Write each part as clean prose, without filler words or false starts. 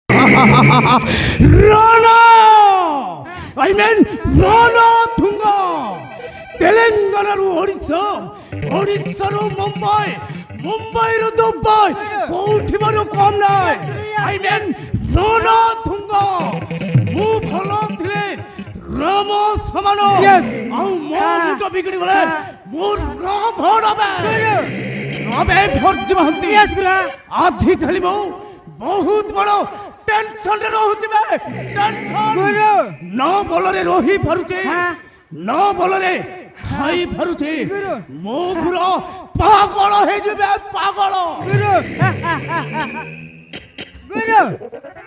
Rana I mean রণতুঙ্গ তেলেঙ্গানাରୁ Odisha ଓଡ଼ିଶାରୁ ମୁମ୍ବାଇ ମୁମ୍ବାଇରୁ Dubai କୋଉଠିବାରୁ କମ୍ ନାହିଁ ଆଇ ମିନ୍ ରଣତୁଙ୍ଗ ମୁଁ ଭଲ ଥିଲେ ରାମ ସମାନ ଆଉ ମୋ ମୁଣ୍ଡ ବିଗିଡ଼ି ଗଲେ ମୁଁ ରାବଣ ଏବେ ଫର୍ଜି ମହାନ୍ତି ଆଜିକାଲି ମୁଁ ବହୁତ ବଡ଼ টেনশনে রହୁଛି বে টেনশন গুরু ন বলরে রহি পারুছে ন বলরে খাই পারুছে মো পুরো পাগল হয়ে যাবে পাগল গুরু গুরু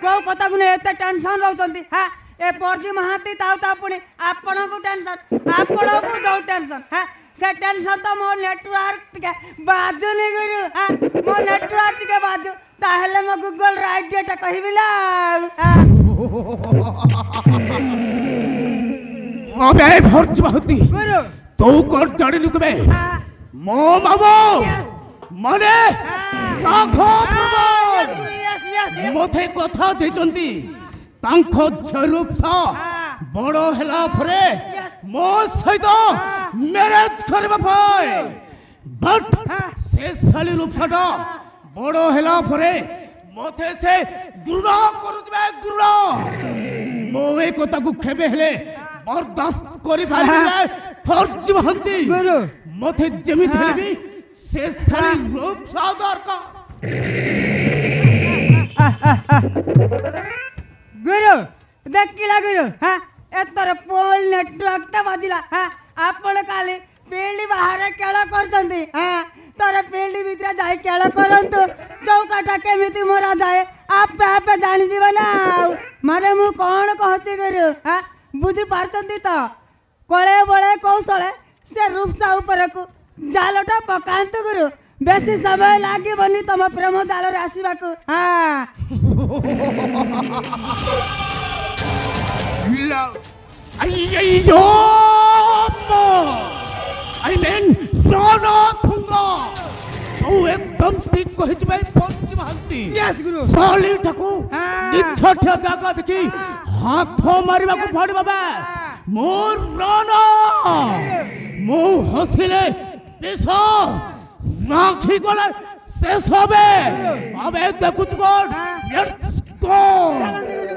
কো কথা গুনে এতে টেনশন রହୁଛନ୍ତି হ্যাঁ এ পরজি মহাতি তাও তা পুনি ଆପଣଙ୍କୁ টেনশন ଆପଣଙ୍କୁ যাও টেনশন হ্যাঁ সে টেনশন তো মো নেটওয়ার্ক টিকে বাজুনি গুরু হ্যাঁ মো নেটওয়ার্ক টিকে বাজু তাহলে মো গুগল রাইট ডেটা কহিবি না আবে ফর্জি মহাতি গুরু তো কর জানিলু কবে মো মামো মানে রাঘব গুরু ইয়েস মতে কথা ଦେଇଛନ୍ତି ତାଙ୍କ ଝରୁପସା ବଡ଼ ହେଲା ପରେ ମୋ ସହିତ ମ୍ୟାରେଜ କରିବା ପାଇଁ ବଟ୍ ସେ ଶାଲି ରୂପସାଟା ବଡ଼ ହେଲା ପରେ ମତେ ସେ ଘୃଣା କରୁଛି ବା ଘୃଣା ମୁଁ ଏ କଥାକୁ କେବେ ହେଲେ ବରଦାସ୍ତ କରିପାରିବି ଫର୍ଜି ମହାନ୍ତି ମତେ ଯେମିତି ହେଲେ ବି ସେ ଶାଲି ରୂପସା ଦରକାର गुरु देखिला गुरु हाँ एतर पोल नेटवर्क टा बाजिला हाँ आपण काली पेली बाहर केळ करचंती हाँ तर पेली भितर जाई केळ करंतु चौकाटा केमिति मोरा जाए आपे आपे जानि जीव ना माने मु कोन कहती गुरु हाँ बुझी पारचंती तो कोळे बळे कौशले से रूपसा ऊपर को जालटा पकांतु गुरु बेसी समय लागी बनी तम प्रेम जाल रे आसीबा को हां अय्यो आई मीन रणतुंग तो एकदम ठीक कहिछ भाई फर्जी महांती यस गुरु साली ठाकू निछठिया जागा देखि हाथ मारिबा को पड़ बाबा मोर रण मो हसिले पेशो राखी गले शेष হবে अबे देखुच कोन लेट्स गो चलन गुरु